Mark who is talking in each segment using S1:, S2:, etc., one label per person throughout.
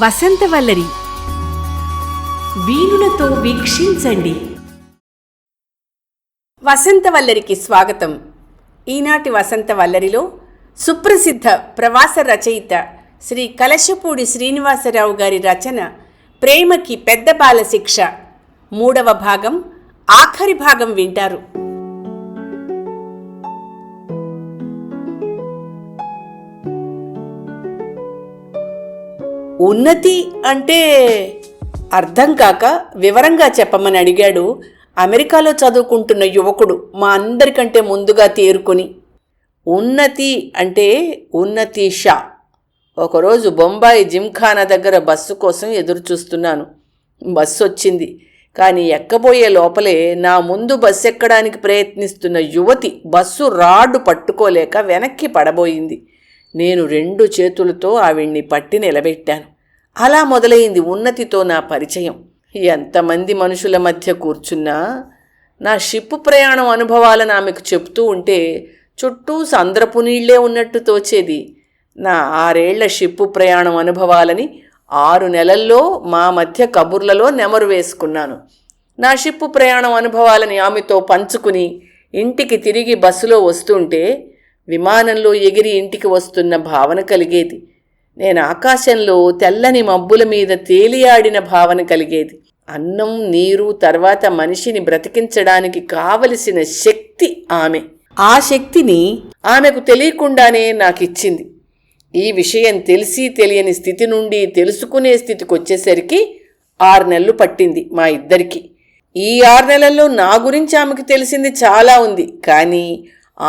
S1: వసంతవల్లరి వీణులతో వీక్షించండి. వసంతవల్లరికి స్వాగతం. ఈనాటి వసంతవల్లరిలో సుప్రసిద్ధ ప్రవాస రచయిత శ్రీ కలశపూడి శ్రీనివాసరావు గారి రచన ప్రేమకి పెద్ద బాల శిక్ష 3వ భాగం, ఆఖరి భాగం వింటారు. ఉన్నతి అంటే అర్థం కాక వివరంగా చెప్పమని అడిగాడు అమెరికాలో చదువుకుంటున్న యువకుడు మా అందరికంటే ముందుగా తేరుకొని. ఉన్నతి అంటే ఉన్నతి షా. ఒకరోజు బొంబాయి జిమ్ఖానా దగ్గర బస్సు కోసం ఎదురు చూస్తున్నాను. బస్సు వచ్చింది. కానీ ఎక్కబోయే లోపలే నా ముందు బస్సు ఎక్కడానికి ప్రయత్నిస్తున్న యువతి బస్సు రాడ్డు పట్టుకోలేక వెనక్కి పడబోయింది. నేను 2 చేతులతో ఆవిడ్ని పట్టి నిలబెట్టాను. అలా మొదలైంది ఉన్నతితో నా పరిచయం. ఎంతమంది మనుషుల మధ్య కూర్చున్నా నా షిప్పు ప్రయాణం అనుభవాలను ఆమెకు చెప్తూ ఉంటే చుట్టూ సంద్రపు నీళ్లే ఉన్నట్టు తోచేది. నా 6 ఏళ్ల షిప్పు ప్రయాణం అనుభవాలని 6 నెలల్లో మా మధ్య కబుర్లలో నెమరు వేసుకున్నాను. నా షిప్పు ప్రయాణం అనుభవాలని ఆమెతో పంచుకుని ఇంటికి తిరిగి బస్సులో వస్తుంటే విమానంలో ఎగిరి ఇంటికి వస్తున్న భావన కలిగేది. నేను ఆకాశంలో తెల్లని మబ్బుల మీద తేలియాడిన భావన కలిగేది. అన్నం, నీరు, తర్వాత మనిషిని బ్రతికించడానికి కావలసిన శక్తి ఆమె. ఆ శక్తిని ఆమెకు తెలియకుండానే నాకిచ్చింది. ఈ విషయం తెలిసి తెలియని స్థితి నుండి తెలుసుకునే స్థితికి వచ్చేసరికి 6 నెలలు పట్టింది మా ఇద్దరికి. ఈ 6 నెలల్లో నా గురించి ఆమెకు తెలిసింది చాలా ఉంది. కానీ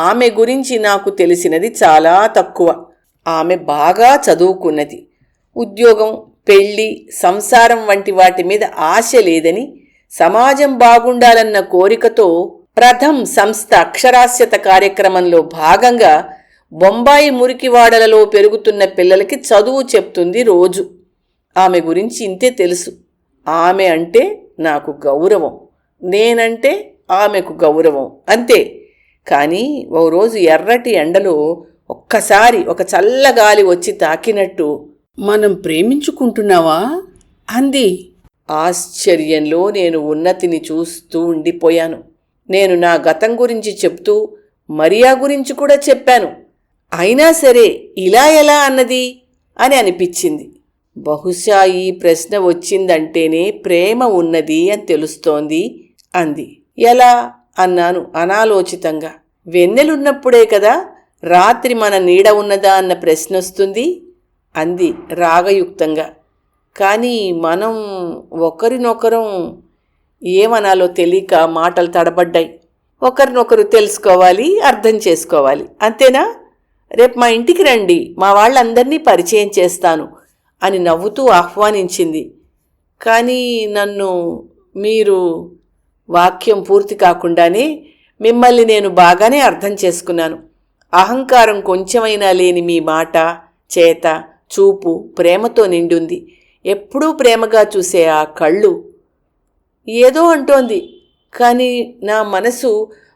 S1: ఆమె గురించి నాకు తెలిసినది చాలా తక్కువ. ఆమె బాగా చదువుకున్నది. ఉద్యోగం, పెళ్ళి, సంసారం వంటి వాటి మీద ఆశ లేదని, సమాజం బాగుండాలన్న కోరికతో ప్రథమ్ సంస్థ అక్షరాస్యత కార్యక్రమంలో భాగంగా బొంబాయి మురికివాడలలో పెరుగుతున్న పిల్లలకి చదువు చెప్తుంది రోజు. ఆమె గురించి ఇంతే తెలుసు. ఆమె అంటే నాకు గౌరవం, నేనంటే ఆమెకు గౌరవం, అంతే. కానీ ఓ రోజు ఎర్రటి ఎండలో ఒక్కసారి ఒక చల్లగాలి వచ్చి తాకినట్టు, మనం ప్రేమించుకుంటున్నావా అంది. ఆశ్చర్యంలో నేను ఉన్నతిని చూస్తూ ఉండిపోయాను. నేను నా గతం గురించి చెప్తూ మరియా గురించి కూడా చెప్పాను. అయినా సరే ఇలా ఎలా అన్నది అని అనిపించింది. బహుశా ఈ ప్రశ్న వచ్చిందంటేనే ప్రేమ ఉన్నది అని తెలుస్తోంది అంది. ఎలా అన్నాను అనాలోచితంగా. వెన్నెలున్నప్పుడే కదా రాత్రి మన నీడ ఉన్నదా అన్న ప్రశ్న వస్తుంది అంది రాగయుక్తంగా. కానీ మనం ఒకరినొకరం ఏమనాలో తెలియక మాటలు తడబడ్డాయి. ఒకరినొకరు తెలుసుకోవాలి, అర్థం చేసుకోవాలి, అంతేనా? రేపు మా ఇంటికి రండి, మా వాళ్ళందరినీ పరిచయం చేస్తాను అని నవ్వుతూ ఆహ్వానించింది. కానీ నన్ను మీరు వాక్యం పూర్తి కాకుండానే మిమ్మల్ని నేను బాగానే అర్థం చేసుకున్నాను. అహంకారం కొంచెమైనా లేని మీ మాట, చేత, చూపు ప్రేమతో నిండుంది. ఎప్పుడూ ప్రేమగా చూసే ఆ కళ్ళు ఏదో అంటోంది. కానీ నా మనసు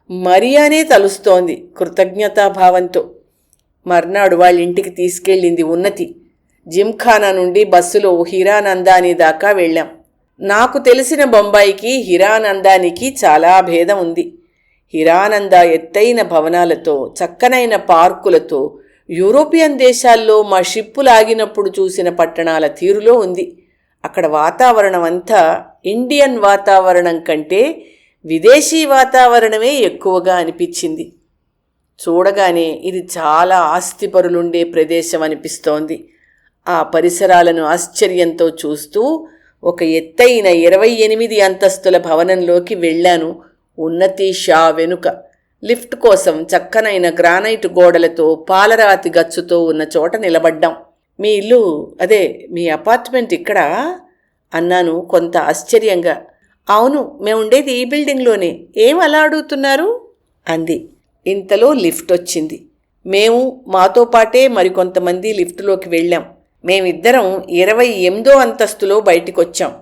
S1: మరియానే తలుస్తోంది కృతజ్ఞతాభావంతో. మర్నాడు వాళ్ళ ఇంటికి తీసుకెళ్ళింది ఉన్నతి. జిమ్ఖానా నుండి బస్సులో హిరానందాని దాకా వెళ్ళాం. నాకు తెలిసిన బొంబాయికి హిరానందానికి చాలా భేదం ఉంది. హిరానంద ఎత్తైన భవనాలతో, చక్కనైన పార్కులతో, యూరోపియన్ దేశాల్లో మా షిప్పు లాగినప్పుడు చూసిన పట్టణాల తీరులో ఉంది. అక్కడ వాతావరణం అంతా ఇండియన్ వాతావరణం కంటే విదేశీ వాతావరణమే ఎక్కువగా అనిపించింది. చూడగానే ఇది చాలా ఆస్తిపరులుండే ప్రదేశం అనిపిస్తోంది. ఆ పరిసరాలను ఆశ్చర్యంతో చూస్తూ ఒక ఎత్తైన 28 అంతస్తుల భవనంలోకి వెళ్ళాను. ఉన్నతి షా వెనుక లిఫ్ట్ కోసం చక్కనైన గ్రానైట్ గోడలతో, పాలరాతి గచ్చుతో ఉన్న చోట నిలబడ్డాం. మీ ఇల్లు, అదే మీ అపార్ట్మెంట్ ఇక్కడా అన్నాను కొంత ఆశ్చర్యంగా. అవును, మేముండేది ఈ బిల్డింగ్లోనే. ఏం అలా అడుగుతున్నారు అంది. ఇంతలో లిఫ్ట్ వచ్చింది. మేము, మాతో పాటే మరికొంతమంది లిఫ్టులోకి వెళ్ళాం. మేమిద్దరం 28వ అంతస్తులో బయటికొచ్చాం.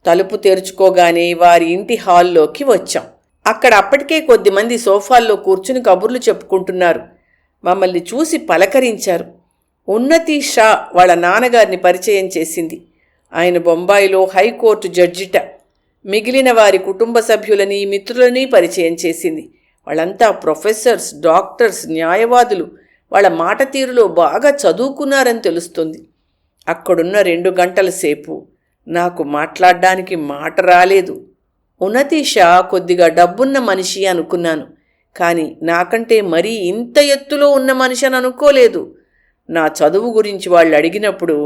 S1: తలుపు తెరుచుకోగానే వారి ఇంటి హాల్లోకి వచ్చాం. అక్కడ అప్పటికే కొద్దిమంది సోఫాల్లో కూర్చుని కబుర్లు చెప్పుకుంటున్నారు. మమ్మల్ని చూసి పలకరించారు. ఉన్నతి షా వాళ్ళ నాన్నగారిని పరిచయం చేసింది. ఆయన బొంబాయిలో హైకోర్టు జడ్జిట. మిగిలిన వారి కుటుంబ సభ్యులని మిత్రులని పరిచయం చేసింది. వాళ్ళంతా ప్రొఫెసర్స్, డాక్టర్స్, న్యాయవాదులు. వాళ్ళ మాట తీరులో బాగా చదువుకున్నారని తెలుస్తుంది. అక్కడున్న 2 గంటల సేపు నాకు మాట్లాడడానికి మాట రాలేదు. ఉన్నతి షా కొద్దిగా డబ్బున్న మనిషి అనుకున్నాను, కానీ నాకంటే మరీ ఇంత ఎత్తులో ఉన్న మనిషి అని అనుకోలేదు. నా చదువు గురించి వాళ్ళు అడిగినప్పుడు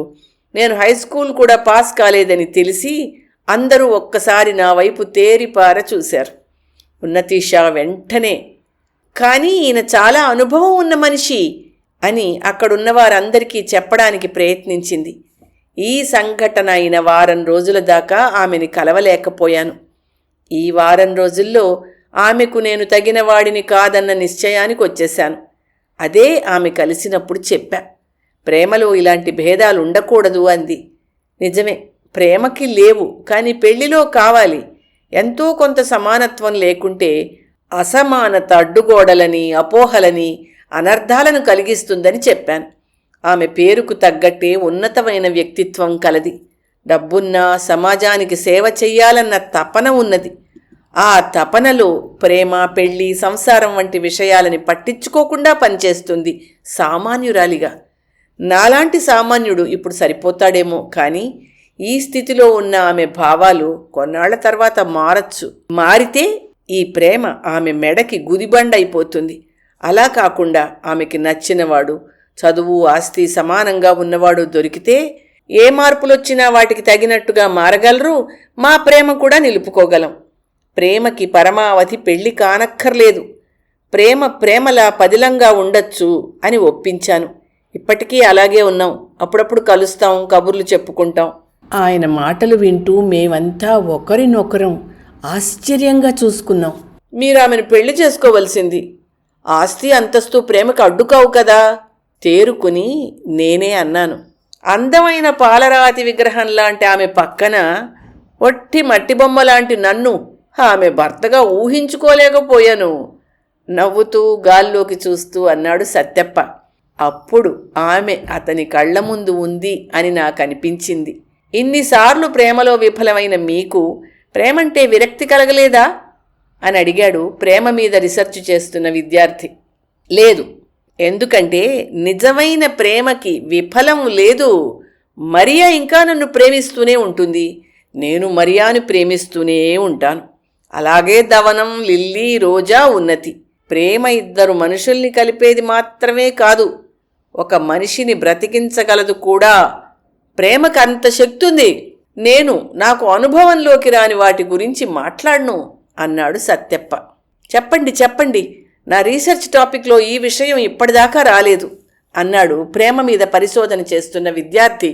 S1: నేను హైస్కూల్ కూడా పాస్ కాలేదని తెలిసి అందరూ ఒక్కసారి నా వైపు తేరిపార చూశారు. ఉన్నతి షా వెంటనే, కానీ ఈయన చాలా అనుభవం ఉన్న మనిషి అని అక్కడున్న వారందరికీ చెప్పడానికి ప్రయత్నించింది. ఈ సంఘటన అయిన వారం రోజుల దాకా ఆమెని కలవలేకపోయాను. ఈ వారం రోజుల్లో ఆమెకు నేను తగిన వాడిని కాదన్న నిశ్చయానికి వచ్చేశాను. అదే ఆమె కలిసినప్పుడు చెప్పా. ప్రేమలో ఇలాంటి భేదాలు ఉండకూడదు అంది. నిజమే, ప్రేమకి లేవు, కానీ పెళ్లిలో కావాలి. ఎంతో కొంత సమానత్వం లేకుంటే అసమానత అడ్డుగోడలని, అపోహలని, అనర్థాలను కలిగిస్తుందని చెప్పాను. ఆమె పేరుకు తగ్గట్టే ఉన్నతమైన వ్యక్తిత్వం కలది. డబ్బున్నా సమాజానికి సేవ చెయ్యాలన్న తపన ఉన్నది. ఆ తపనలో ప్రేమ, పెళ్లి, సంసారం వంటి విషయాలని పట్టించుకోకుండా పనిచేస్తుంది సామాన్యురాలిగా. నాలాంటి సామాన్యుడు ఇప్పుడు సరిపోతాడేమో, కానీ ఈ స్థితిలో ఉన్న ఆమె భావాలు కొన్నాళ్ల తర్వాత మారచ్చు. మారితే ఈ ప్రేమ ఆమె మెడకి గుదిబండైపోతుంది. అలా కాకుండా ఆమెకి నచ్చినవాడు, చదువు, ఆస్తి సమానంగా ఉన్నవాడు దొరికితే ఏ మార్పులొచ్చినా వాటికి తగినట్టుగా మారగలరు. మా ప్రేమ కూడా నిలుపుకోగలం. ప్రేమకి పరమావధి పెళ్లి కానక్కర్లేదు. ప్రేమ ప్రేమలా పదిలంగా ఉండొచ్చు అని ఒప్పించాను. ఇప్పటికీ అలాగే ఉన్నాం. అప్పుడప్పుడు కలుస్తాం, కబుర్లు చెప్పుకుంటాం. ఆయన మాటలు వింటూ మేమంతా ఒకరినొకరం ఆశ్చర్యంగా చూసుకున్నాం. మీరు ఆమెను పెళ్లి చేసుకోవలసింది. ఆస్తి అంతస్తు ప్రేమకు అడ్డుకావు కదా. తేరుకుని నేనే అన్నాను. అందమైన పాలరాతి విగ్రహం లాంటి ఆమె పక్కన ఒట్టి మట్టి బొమ్మ లాంటి నన్ను ఆమె భర్తగా ఊహించుకోలేకపోయాను. నవ్వుతూ గాల్లోకి చూస్తూ అన్నాడు సత్యప్ప. అప్పుడు ఆమె అతని కళ్ల ముందు ఉంది అని నాకు అనిపించింది. ఇన్నిసార్లు ప్రేమలో విఫలమైన మీకు ప్రేమంటే విరక్తి కలగలేదా అని అడిగాడు ప్రేమ మీద రీసెర్చ్ చేస్తున్న విద్యార్థి. లేదు, ఎందుకంటే నిజమైన ప్రేమకి విఫలం లేదు. మరియా ఇంకా నన్ను ప్రేమిస్తూనే ఉంటుంది, నేను మరియాను ప్రేమిస్తూనే ఉంటాను. అలాగే దవనం, లిల్లీ, రోజా, ఉన్నతి. ప్రేమ ఇద్దరు మనుషుల్ని కలిపేది మాత్రమే కాదు, ఒక మనిషిని బ్రతికించగలదు కూడా. ప్రేమకు అంత శక్తి ఉంది. నేను నాకు అనుభవంలోకి రాని వాటి గురించి మాట్లాడను అన్నాడు సత్యప్ప. చెప్పండి చెప్పండి, నా రీసెర్చ్ టాపిక్లో ఈ విషయం ఇప్పటిదాకా రాలేదు అన్నాడు ప్రేమ మీద పరిశోధన చేస్తున్న విద్యార్థి.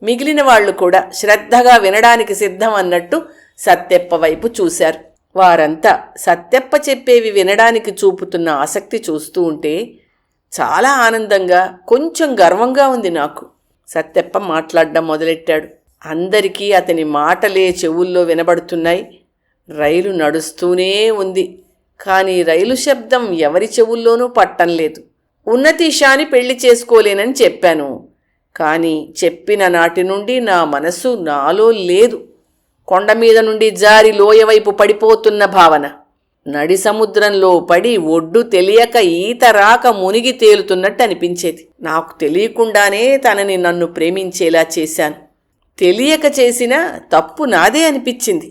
S1: మిగిలిన వాళ్లు కూడా శ్రద్ధగా వినడానికి సిద్ధం అన్నట్టు సత్యప్ప వైపు చూశారు. వారంతా సత్యప్ప చెప్పేవి వినడానికి చూపుతున్న ఆసక్తి చూస్తూ ఉంటే చాలా ఆనందంగా, కొంచెం గర్వంగా ఉంది నాకు. సత్యప్ప మాట్లాడడం మొదలెట్టాడు. అందరికీ అతని మాటలే చెవుల్లో వినబడుతున్నాయి. రైలు నడుస్తూనే ఉంది, కానీ రైలు శబ్దం ఎవరి చెవుల్లోనూ పట్టం లేదు. ఉన్నతి షాని పెళ్లి చేసుకోలేనని చెప్పాను, కానీ చెప్పిన నాటి నుండి నా మనసు నాలో లేదు. కొండమీద నుండి జారి లోయవైపు పడిపోతున్న భావన. నడి సముద్రంలో పడి ఒడ్డు తెలియక ఈత రాక మునిగి తేలుతున్నట్టు అనిపించేది. నాకు తెలియకుండానే తనని నన్ను ప్రేమించేలా చేశాను. తెలియక చేసిన తప్పు నాదే అనిపించింది.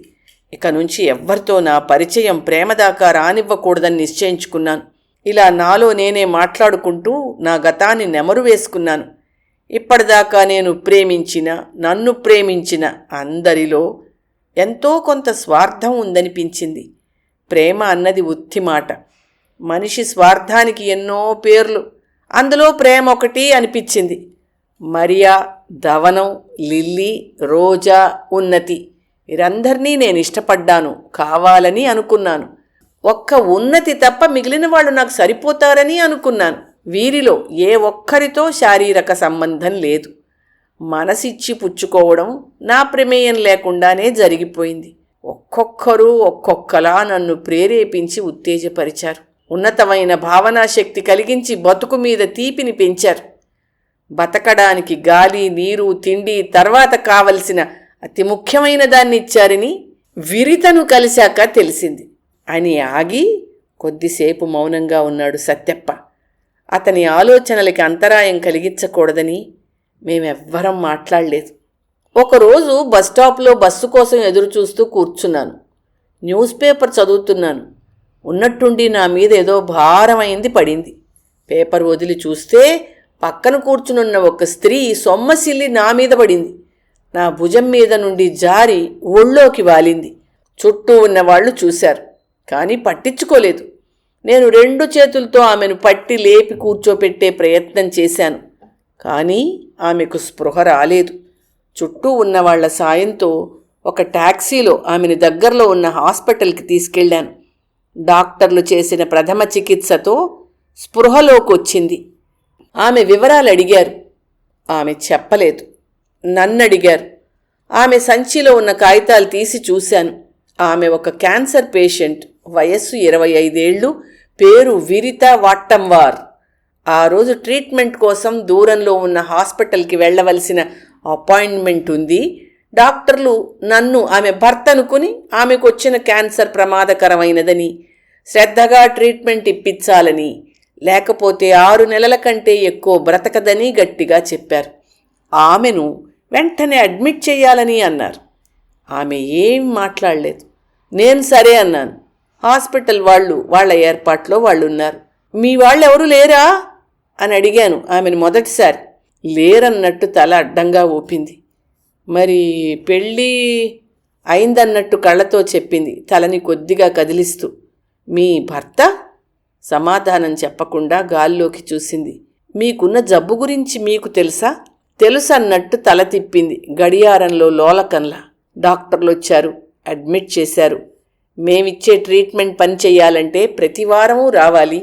S1: ఇక నుంచి ఎవ్వరితో నా పరిచయం ప్రేమదాకా రానివ్వకూడదని నిశ్చయించుకున్నాను. ఇలా నాలో నేనే మాట్లాడుకుంటూ నా గతాన్ని నెమరు వేసుకున్నాను. ఇప్పటిదాకా నేను ప్రేమించిన, నన్ను ప్రేమించిన అందరిలో ఎంతో కొంత స్వార్థం ఉందనిపించింది. ప్రేమ అన్నది ఉత్తి మాట. మనిషి స్వార్థానికి ఎన్నో పేర్లు, అందులో ప్రేమ ఒకటి అనిపించింది. మరియా, దవనం, లిల్లీ, రోజా, ఉన్నతి, వీరందరినీ నేను ఇష్టపడ్డాను, కావాలని అనుకున్నాను. ఒక్క ఉన్నతి తప్ప మిగిలిన వాళ్ళు నాకు సరిపోతారని అనుకున్నాను. వీరిలో ఏ ఒక్కరితో శారీరక సంబంధం లేదు. మనసిచ్చి పుచ్చుకోవడం నా ప్రమేయం లేకుండానే జరిగిపోయింది. ఒక్కొక్కరు ఒక్కొక్కలా నన్ను ప్రేరేపించి ఉత్తేజపరిచారు. ఉన్నతమైన భావనాశక్తి కలిగించి బతుకు మీద తీపిని పెంచారు. బతకడానికి గాలి, నీరు, తిండి, తర్వాత కావలసిన అతి ముఖ్యమైన దాన్ని ఇచ్చారని విరితను కలిశాక తెలిసింది అని ఆగి కొద్దిసేపు మౌనంగా ఉన్నాడు సత్యప్ప. అతని ఆలోచనలకి అంతరాయం కలిగించకూడదని మేమెవ్వరం మాట్లాడలేదు. ఒకరోజు బస్టాప్లో బస్సు కోసం ఎదురుచూస్తూ కూర్చున్నాను. న్యూస్ పేపర్ చదువుతున్నాను. ఉన్నట్టుండి నా మీద ఏదో భారమైంది పడింది. పేపర్ వదిలి చూస్తే పక్కన కూర్చునున్న ఒక స్త్రీ సొమ్మసిల్లి నా మీద పడింది. నా భుజం మీద నుండి జారి ఒళ్ళోకి వాలింది. చుట్టూ ఉన్నవాళ్లు చూశారు, కానీ పట్టించుకోలేదు. నేను 2 చేతులతో ఆమెను పట్టి లేపి కూర్చోపెట్టే ప్రయత్నం చేశాను, కానీ ఆమెకు స్పృహ రాలేదు. చుట్టూ ఉన్నవాళ్ల సాయంతో ఒక టాక్సీలో ఆమెను దగ్గరలో ఉన్న హాస్పిటల్కి తీసుకెళ్లాను. డాక్టర్లు చేసిన ప్రథమ చికిత్సతో స్పృహలోకొచ్చింది. ఆమె వివరాలు అడిగారు. ఆమె చెప్పలేదు. నన్నడిగారు. ఆమె సంచిలో ఉన్న కాగితాలు తీసి చూశాను. ఆమె ఒక క్యాన్సర్ పేషెంట్. వయస్సు 25 ఏళ్ళు. పేరు విరిత వాట్టంవార్. ఆ రోజు ట్రీట్మెంట్ కోసం దూరంలో ఉన్న హాస్పిటల్కి వెళ్ళవలసిన అపాయింట్మెంట్ ఉంది. డాక్టర్లు నన్ను ఆమె భర్త అనుకుని ఆమెకు వచ్చిన క్యాన్సర్ ప్రమాదకరమైనదని, శ్రద్ధగా ట్రీట్మెంట్ ఇప్పించాలని, లేకపోతే 6 నెలల కంటే ఎక్కువ బ్రతకదని గట్టిగా చెప్పారు. ఆమెను వెంటనే అడ్మిట్ చేయాలని అన్నారు. ఆమె ఏం మాట్లాడలేదు. నేను సరే అన్నాను. హాస్పిటల్ వాళ్ళు వాళ్ళ ఏర్పాట్లో వాళ్ళున్నారు. మీ వాళ్ళెవరూ లేరా అని అడిగాను ఆమెను మొదటిసారి. లేరన్నట్టు తల అడ్డంగా ఊపింది. మరి పెళ్ళి అయిందన్నట్టు కళ్ళతో చెప్పింది, తలని కొద్దిగా కదిలిస్తూ. మీ భర్త? సమాధానం చెప్పకుండా గాల్లోకి చూసింది. మీకున్న జబ్బు గురించి మీకు తెలుసా? తెలుసన్నట్టు తల తిప్పింది గడియారంలో లోలకంలా. డాక్టర్లొచ్చారు, అడ్మిట్ చేశారు. మేమిచ్చే ట్రీట్మెంట్ పని చెయ్యాలంటే ప్రతివారమూ రావాలి,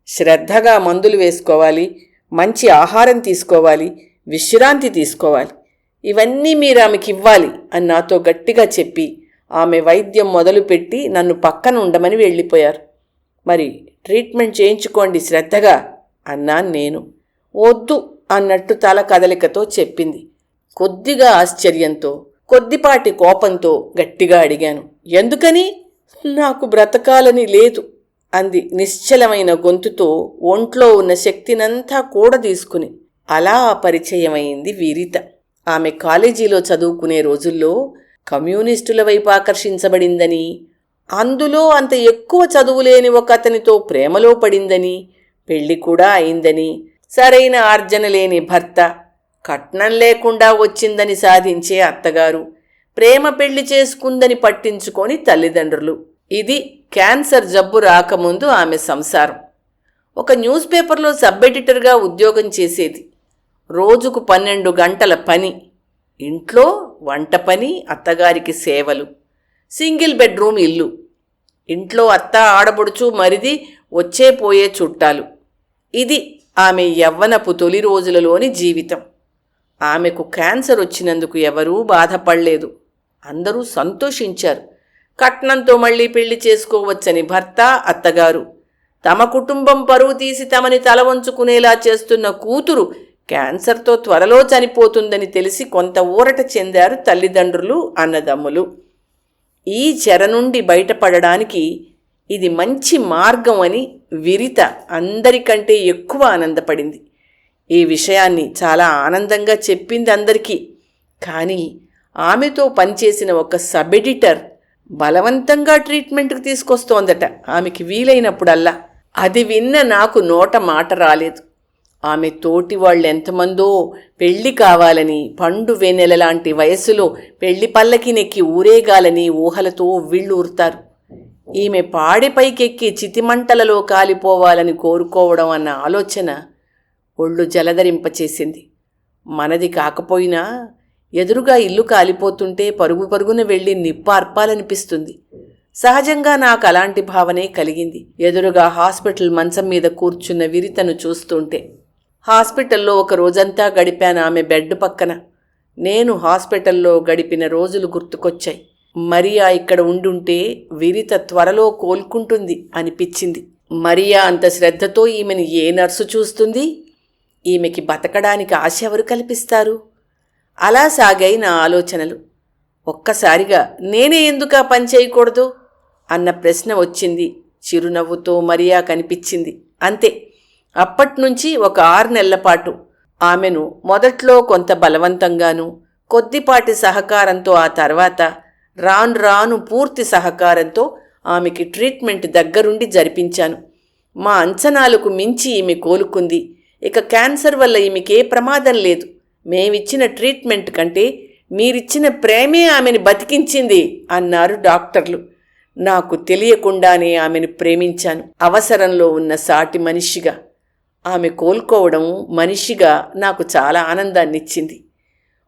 S1: శ్రద్ధగా మందులు వేసుకోవాలి, మంచి ఆహారం తీసుకోవాలి, విశ్రాంతి తీసుకోవాలి. ఇవన్నీ మీరు ఆమెకి ఇవ్వాలి అని నాతో గట్టిగా చెప్పి ఆమె వైద్యం మొదలుపెట్టి నన్ను పక్కన ఉండమని వెళ్ళిపోయారు. మరి ట్రీట్మెంట్ చేయించుకోండి శ్రద్ధగా అన్నాను నేను. వద్దు అన్నట్టు తల కదలికతో చెప్పింది. కొద్దిగా ఆశ్చర్యంతో, కొద్దిపాటి కోపంతో గట్టిగా అడిగాను. ఎందుకని? నాకు బ్రతకాలని లేదు అంది నిశ్చలమైన గొంతుతో, ఒంట్లో ఉన్న శక్తినంతా కూడదీసుకుని. అలా పరిచయమైంది విరిత. ఆమె కాలేజీలో చదువుకునే రోజుల్లో కమ్యూనిస్టుల వైపు ఆకర్షించబడిందని, అందులో అంత ఎక్కువ చదువులేని ఒక అతనితో ప్రేమలో పడిందని, పెళ్లి కూడా అయిందని, సరైన ఆర్జన లేని భర్త, కట్నం లేకుండా వచ్చిందని సాధించే అత్తగారు, ప్రేమ పెళ్లి చేసుకుందని పట్టించుకొని తల్లిదండ్రులు. ఇది క్యాన్సర్ జబ్బు రాకముందు ఆమె సంసారం. ఒక న్యూస్ పేపర్లో సబ్ ఎడిటర్గా ఉద్యోగం చేసేది. రోజుకు 12 గంటల పని. ఇంట్లో వంట పని, అత్తగారికి సేవలు. సింగిల్ బెడ్రూమ్ ఇల్లు. ఇంట్లో అత్త, ఆడబడుచు, మరిది, వచ్చే పోయే చుట్టాలు. ఇది ఆమె యవ్వనపు తొలి రోజులలోని జీవితం. ఆమెకు క్యాన్సర్ వచ్చినందుకు ఎవరూ బాధపడలేదు. అందరూ సంతోషించారు. కట్నంతో మళ్లీ పెళ్లి చేసుకోవచ్చని భర్త, అత్తగారు, తమ కుటుంబం పరువు తీసి తమని తల వంచుకునేలా చేస్తున్న కూతురు క్యాన్సర్తో త్వరలో చనిపోతుందని తెలిసి కొంత ఊరట చెందారు తల్లిదండ్రులు, అన్నదమ్ములు. ఈ చెర నుండి బయటపడడానికి ఇది మంచి మార్గం అని విరిత అందరికంటే ఎక్కువ ఆనందపడింది. ఈ విషయాన్ని చాలా ఆనందంగా చెప్పింది అందరికీ. కానీ ఆమెతో పనిచేసిన ఒక సబ్ ఎడిటర్ బలవంతంగా ట్రీట్మెంట్కి తీసుకొస్తోందట ఆమెకి వీలైనప్పుడల్లా. అది విన్న నాకు నోట మాట రాలేదు. ఆమె తోటి వాళ్ళెంతమందో పెళ్లి కావాలని, పండు వెన్నెలలాంటి వయస్సులో పెళ్లి పల్లకి నెక్కి ఊరేగాలని ఊహలతో వీళ్ళూరుతారు. ఈమె పాడెపైకెక్కి చితిమంటలలో కాలిపోవాలని కోరుకోవడం అన్న ఆలోచన ఒళ్ళు జలధరింపచేసింది. మనది కాకపోయినా ఎదురుగా ఇల్లు కాలిపోతుంటే పరుగు పరుగున వెళ్ళి నిప్పార్పాలనిపిస్తుంది. సహజంగా నాకు అలాంటి భావనే కలిగింది ఎదురుగా హాస్పిటల్ మంచం మీద కూర్చున్న విరితను చూస్తుంటే. హాస్పిటల్లో ఒక రోజంతా గడిపాను ఆమె బెడ్ పక్కన. నేను హాస్పిటల్లో గడిపిన రోజులు గుర్తుకొచ్చాయి. మరియా ఇక్కడ ఉండుంటే విరిత త్వరలో కోలుకుంటుంది అనిపించింది. మరియా అంత శ్రద్ధతో ఈమెను ఏ నర్సు చూస్తుంది? ఈమెకి బతకడానికి ఆశ ఎవరు కల్పిస్తారు? అలా సాగాయి నా ఆలోచనలు. ఒక్కసారిగా నేనే ఎందుకా పని చేయకూడదు అన్న ప్రశ్న వచ్చింది. చిరునవ్వుతో మరియా కనిపించింది. అంతే. అప్పట్నుంచి ఒక 6 నెలలపాటు ఆమెను మొదట్లో కొంత బలవంతంగానూ, కొద్దిపాటి సహకారంతో, ఆ తర్వాత రాను రాను పూర్తి సహకారంతో ఆమెకి ట్రీట్మెంట్ దగ్గరుండి జరిపించాను. మా అంచనాలకు మించి ఈమె కోలుకుంది. ఇక క్యాన్సర్ వల్ల ఈమెకే ప్రమాదం లేదు. మేమిచ్చిన ట్రీట్మెంట్ కంటే మీరిచ్చిన ప్రేమే ఆమెను బతికించింది అన్నారు డాక్టర్లు. నాకు తెలియకుండానే ఆమెను ప్రేమించాను, అవసరంలో ఉన్న సాటి మనిషిగా. ఆమె కోలుకోవడం మనిషిగా నాకు చాలా ఆనందాన్నిచ్చింది.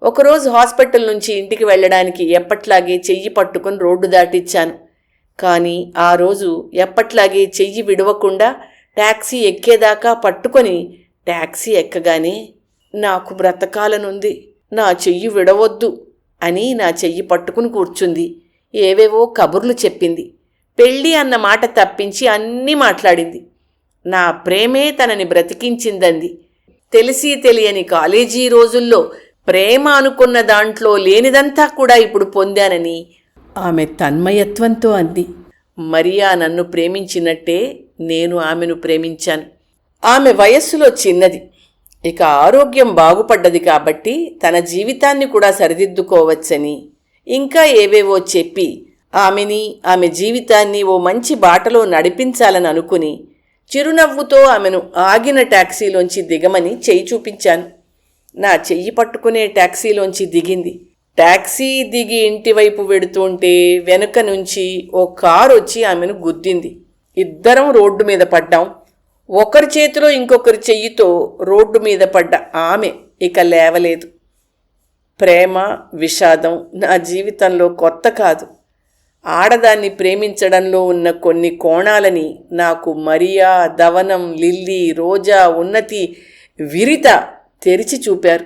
S1: ఒకరోజు హాస్పిటల్ నుంచి ఇంటికి వెళ్ళడానికి ఎప్పట్లాగే చెయ్యి పట్టుకుని రోడ్డు దాటిచ్చాను. కానీ ఆ రోజు ఎప్పట్లాగే చెయ్యి విడవకుండా ట్యాక్సీ ఎక్కేదాకా పట్టుకొని ట్యాక్సీ ఎక్కగానే, నాకు బ్రతకాలనుంది, నా చెయ్యి విడవద్దు అని నా చెయ్యి పట్టుకుని కూర్చుంది. ఏవేవో కబుర్లు చెప్పింది. పెళ్ళి అన్న మాట తప్పించి అన్నీ మాట్లాడింది. నా ప్రేమే తనని బ్రతికించిందంది. తెలిసి తెలియని కాలేజీ రోజుల్లో ప్రేమ అనుకున్న దాంట్లో లేనిదంతా కూడా ఇప్పుడు పొందానని ఆమె తన్మయత్వంతో అంది. మరియా నన్ను ప్రేమించినట్టే నేను ఆమెను ప్రేమించాను. ఆమె వయస్సులో చిన్నది, ఇక ఆరోగ్యం బాగుపడ్డది కాబట్టి తన జీవితాన్ని కూడా సరిదిద్దుకోవచ్చని ఇంకా ఏవేవో చెప్పి ఆమెని, ఆమె జీవితాన్ని ఓ మంచి బాటలో నడిపించాలని అనుకుని చిరునవ్వుతో ఆమెను ఆగిన టాక్సీలోంచి దిగమని చెయ్యి చూపించాను. నా చెయ్యి పట్టుకునే టాక్సీలోంచి దిగింది. టాక్సీ దిగి ఇంటివైపు వెడుతుంటే వెనుక నుంచి ఓ కారు వచ్చి ఆమెను గుద్దింది. ఇద్దరం రోడ్డు మీద పడ్డాం. ఒకరి చేతిలో ఇంకొకరి చెయ్యితో రోడ్డు మీద పడ్డ ఆమె ఇక లేవలేదు. ప్రేమ, విషాదం నా జీవితంలో కొత్త కాదు. ఆడదాన్ని ప్రేమించడంలో ఉన్న కొన్ని కోణాలని నాకు మరియా, దవనం, లిల్లీ, రోజా, ఉన్నతి, విరిత తెరిచి చూపారు.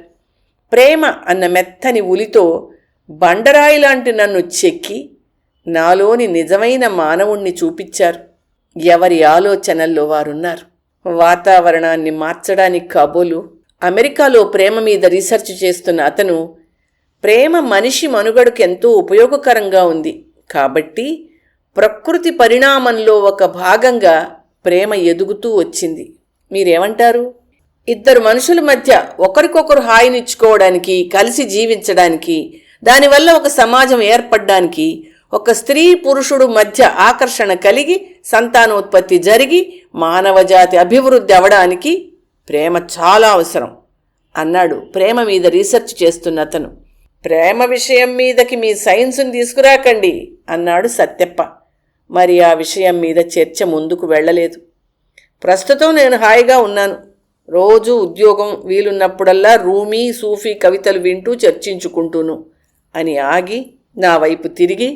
S1: ప్రేమ అన్న మెత్తని ఉలితో బండరాయి లాంటి నన్ను చెక్కి నాలోని నిజమైన మానవుణ్ణి చూపించారు. ఎవరి ఆలోచనల్లో వారున్నారు. వాతావరణాన్ని మార్చడానికి కాబోలు అమెరికాలో ప్రేమ మీద రీసెర్చ్ చేస్తున్న అతను, ప్రేమ మనిషి మనుగడకు ఎంతో ఉపయోగకరంగా ఉంది కాబట్టి ప్రకృతి పరిణామంలో ఒక భాగంగా ప్రేమ ఎదుగుతూ వచ్చింది. మీరేమంటారు? ఇద్దరు మనుషుల మధ్య ఒకరికొకరు హాయినిచ్చుకోవడానికి, కలిసి జీవించడానికి, దానివల్ల ఒక సమాజం ఏర్పడ్డానికి, ఒక స్త్రీ పురుషుడు మధ్య ఆకర్షణ కలిగి సంతానోత్పత్తి జరిగి మానవజాతి అభివృద్ధి అవడానికి ప్రేమ చాలా అవసరం అన్నాడు ప్రేమ మీద రీసెర్చ్ చేస్తున్న అతను. ప్రేమ విషయం మీదకి మీ సైన్సుని తీసుకురాకండి అన్నాడు సత్యప్ప. మరి ఆ విషయం మీద చర్చ ముందుకు వెళ్ళలేదు. ప్రస్తుతం నేను హాయిగా ఉన్నాను. రోజు ఉద్యోగం వీలున్నప్పుడల్లా రూమీ, సూఫీ కవితలు వింటూ చర్చించుకుంటూను అని ఆగి నా వైపు తిరిగి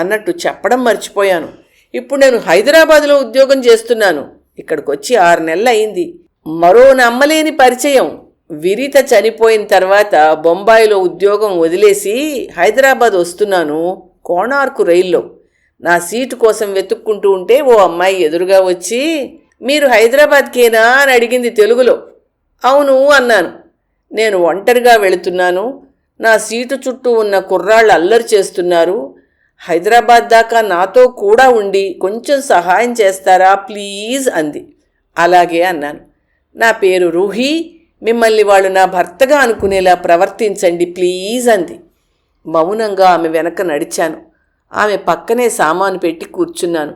S1: అన్నట్టు చెప్పడం మర్చిపోయాను. ఇప్పుడు నేను హైదరాబాదులో ఉద్యోగం చేస్తున్నాను. ఇక్కడికొచ్చి 6 నెలలు అయింది. మరో నమ్మలేని పరిచయం. విరిత చనిపోయిన తర్వాత బొంబాయిలో ఉద్యోగం వదిలేసి హైదరాబాద్ వస్తున్నాను కోణార్కు రైల్లో. నా సీటు కోసం వెతుక్కుంటూ ఉంటే ఓ అమ్మాయి ఎదురుగా వచ్చి, మీరు హైదరాబాద్కేనా అని అడిగింది తెలుగులో. అవును అన్నాను. నేను ఒంటరిగా వెళుతున్నాను. నా సీటు చుట్టూ ఉన్న కుర్రాళ్ళు అల్లరి చేస్తున్నారు. హైదరాబాద్ దాకా నాతో కూడా ఉండి కొంచెం సహాయం చేస్తారా ప్లీజ్ అంది. అలాగే అన్నాను. నా పేరు రూహీ, మిమ్మల్ని వాళ్ళు నా భర్తగా అనుకునేలా ప్రవర్తించండి ప్లీజ్ అంది. మౌనంగా ఆమె వెనక నడిచాను. ఆమె పక్కనే సామాను పెట్టి కూర్చున్నాను.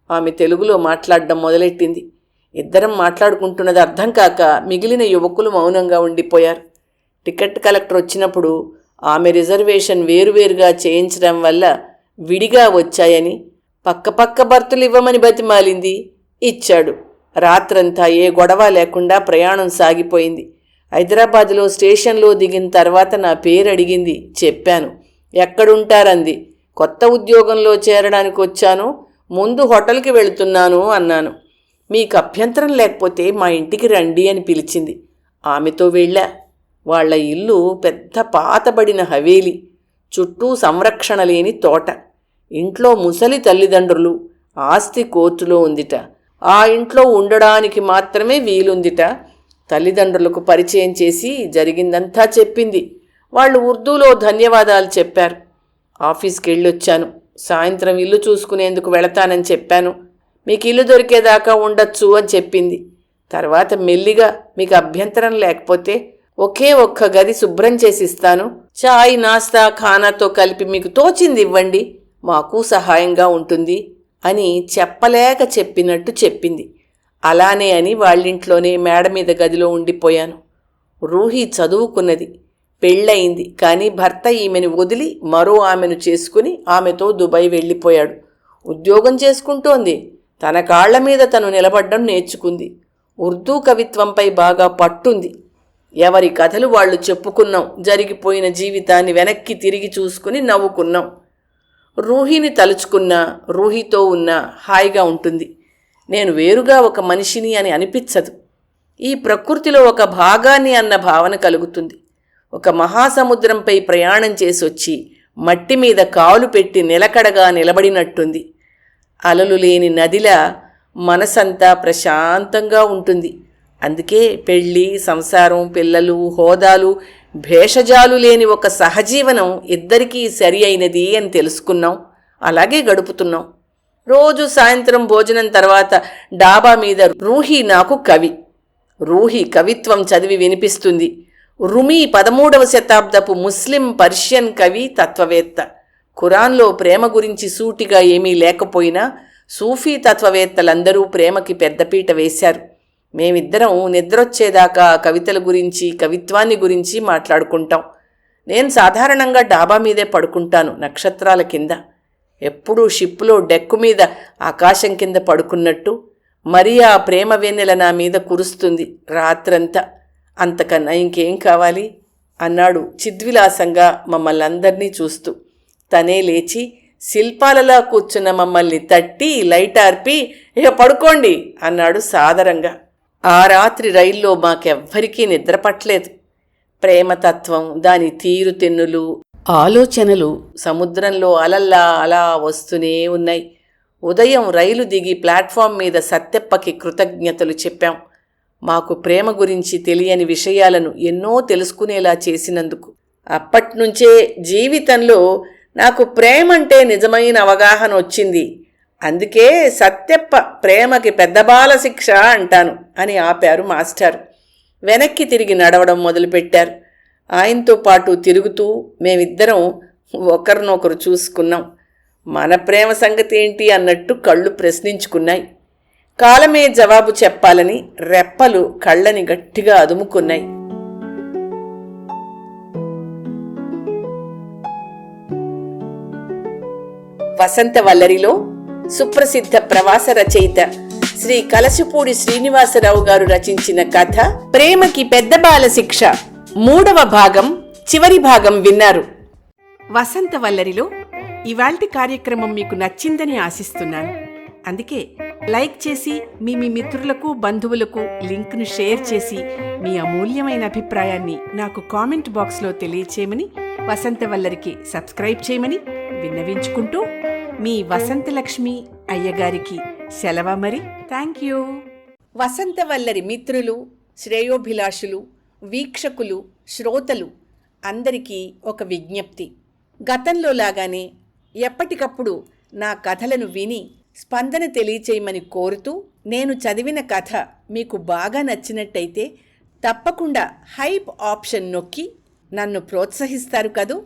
S1: ఆమె తెలుగులో మాట్లాడడం మొదలెట్టింది. ఇద్దరం మాట్లాడుకుంటున్నది అర్థం కాక మిగిలిన యువకులు మౌనంగా ఉండిపోయారు. టికెట్ కలెక్టర్ వచ్చినప్పుడు ఆమె రిజర్వేషన్ వేరువేరుగా చేయించడం వల్ల విడిగా వచ్చాయని పక్క బర్తులు ఇవ్వమని బతిమాలింది. ఇచ్చాడు. రాత్రంతా ఏ గొడవ లేకుండా ప్రయాణం సాగిపోయింది. హైదరాబాదులో స్టేషన్లో దిగిన తర్వాత నా పేరు అడిగింది. చెప్పాను. ఎక్కడుంటారంది. కొత్త ఉద్యోగంలో చేరడానికి వచ్చాను, ముందు హోటల్కి వెళుతున్నాను అన్నాను. మీకు అభ్యంతరం లేకపోతే మా ఇంటికి రండి అని పిలిచింది. ఆమెతో వెళ్ళా. వాళ్ల ఇల్లు పెద్ద పాతబడిన హవేలి, చుట్టూ సంరక్షణ లేని తోట. ఇంట్లో ముసలి తల్లిదండ్రులు, ఆస్తి కోర్టులో ఉందిట. ఆ ఇంట్లో ఉండడానికి మాత్రమే వీలుందిట. తల్లిదండ్రులకు పరిచయం చేసి జరిగిందంతా చెప్పింది. వాళ్ళు ఉర్దూలో ధన్యవాదాలు చెప్పారు. ఆఫీస్కి వెళ్ళొచ్చాను. సాయంత్రం ఇల్లు చూసుకునేందుకు వెళతానని చెప్పాను. మీకు ఇల్లు దొరికేదాకా ఉండొచ్చు అని చెప్పింది. తర్వాత మెల్లిగా మీకు అభ్యంతరం లేకపోతే ఒకే ఒక్క గది శుభ్రం చేసిస్తాను. చాయ్ నాస్తా ఖానాతో కలిపి మీకు తోచింది ఇవ్వండి, మాకు సహాయంగా ఉంటుంది అని చెప్పలేక చెప్పినట్టు చెప్పింది. అలానే అని వాళ్ళింట్లోనే మేడ మీద గదిలో ఉండిపోయాను. రూహి చదువుకున్నది, పెళ్ళయింది. కానీ భర్త ఈమెను వదిలి మరో ఆమెను చేసుకుని ఆమెతో దుబాయ్ వెళ్ళిపోయాడు. ఉద్యోగం చేసుకుంటోంది. తన కాళ్ల మీద తను నిలబడ్డం నేర్చుకుంది. ఉర్దూ కవిత్వంపై బాగా పట్టుంది. ఎవరి కథలు వాళ్ళు చెప్పుకున్నాం. జరిగిపోయిన జీవితాన్ని వెనక్కి తిరిగి చూసుకుని నవ్వుకున్నాం. రూహిని తలుచుకున్నా, రూహితో ఉన్నా హాయిగా ఉంటుంది. నేను వేరుగా ఒక మనిషిని అని అనిపించదు. ఈ ప్రకృతిలో ఒక భాగాన్ని అన్న భావన కలుగుతుంది. ఒక మహాసముద్రంపై ప్రయాణం చేసొచ్చి మట్టి మీద కాలు పెట్టి నిలకడగా నిలబడినట్టుంది. అలలు లేని నదిలా మనసంతా ప్రశాంతంగా ఉంటుంది. అందుకే పెళ్ళి, సంసారం, పిల్లలు, హోదాలు, భేషజాలు లేని ఒక సహజీవనం ఇద్దరికీ సరి అయినది అని తెలుసుకున్నాం. అలాగే గడుపుతున్నాం. రోజు సాయంత్రం భోజనం తర్వాత డాబా మీద రూహి నాకు కవి. రూహి కవిత్వం చదివి వినిపిస్తుంది. రుమీ 13వ శతాబ్దపు ముస్లిం పర్షియన్ కవి, తత్వవేత్త. ఖురాన్లో ప్రేమ గురించి సూటిగా ఏమీ లేకపోయినా సూఫీ తత్వవేత్తలందరూ ప్రేమకి పెద్దపీట వేశారు. మేమిద్దరం నిద్రొచ్చేదాకా కవితల గురించి, కవిత్వాన్ని గురించి మాట్లాడుకుంటాం. నేను సాధారణంగా డాబా మీదే పడుకుంటాను, నక్షత్రాల కింద. ఎప్పుడూ షిప్పులో డెక్కు మీద ఆకాశం కింద పడుకున్నట్టు. మరి ఆ ప్రేమ వెన్నెల నా మీద కురుస్తుంది రాత్రంతా. అంతకన్నా ఇంకేం కావాలి అన్నాడు చిద్విలాసంగా మమ్మల్ని అందరినీ చూస్తూ. తనే లేచి శిల్పాలలా కూర్చున్న మమ్మల్ని తట్టి లైట్ ఆర్పి ఇక పడుకోండి అన్నాడు సాదరంగా. ఆ రాత్రి రైల్లో మాకెవ్వరికీ నిద్ర పట్టలేదు. ప్రేమతత్వం, దాని తీరుతెన్నులు, ఆలోచనలు సముద్రంలో అలల్లా అలా వస్తూనే ఉన్నాయి. ఉదయం రైలు దిగి ప్లాట్ఫామ్ మీద సత్తెప్పకి కృతజ్ఞతలు చెప్పాం. మాకు ప్రేమ గురించి తెలియని విషయాలను ఎన్నో తెలుసుకునేలా చేసినందుకు. అప్పట్నుంచే జీవితంలో నాకు ప్రేమంటే నిజమైన అవగాహన వచ్చింది. అందుకే సత్తెప్ప ప్రేమకి పెద్ద బాల శిక్ష అంటాను అని ఆపారు మాస్టారు. వెనక్కి తిరిగి నడవడం మొదలుపెట్టారు. ఆయనతో పాటు తిరుగుతూ మేమిద్దరం ఒకరినొకరు చూసుకున్నాం. మన ప్రేమ సంగతి ఏంటి అన్నట్టు కళ్ళు ప్రశ్నించుకున్నాయి. కాలమే జవాబు చెప్పాలని రెప్పలు కళ్ళని గట్టిగా అదుముకున్నాయి. వసంతవల్లరిలో సుప్రసిద్ధ ప్రవాస రచయిత శ్రీ కలశపూడి శ్రీనివాసరావు గారు రచించిన కథ ప్రేమకి పెద్ద బాల శిక్ష 3వ భాగం, చివరి భాగం విన్నారు. వసంతవల్లరిలో ఇవాల్టి కార్యక్రమం మీకు నచ్చిందని ఆశిస్తున్నాను. అందుకే లైక్ చేసి మీ మిత్రులకు, బంధువులకు లింక్ను షేర్ చేసి మీ అమూల్యమైన అభిప్రాయాన్ని నాకు కామెంట్ బాక్స్లో తెలియచేయమని, వసంతవల్లరికి సబ్స్క్రైబ్ చేయమని విన్నవించుకుంటూ మీ వసంతలక్ష్మి అయ్యగారికి సెలవు మరి. Thank you. వసంతవల్లరి మిత్రులు, శ్రేయోభిలాషులు, వీక్షకులు, శ్రోతలు అందరికీ ఒక విజ్ఞప్తి. గతంలో లాగానే ఎప్పటికప్పుడు నా కథలను విని స్పందన తెలియచేయమని కోరుతూ, నేను చదివిన కథ మీకు బాగా నచ్చినట్టయితే తప్పకుండా హైప్ ఆప్షన్ నొక్కి నన్ను ప్రోత్సహిస్తారు కదూ.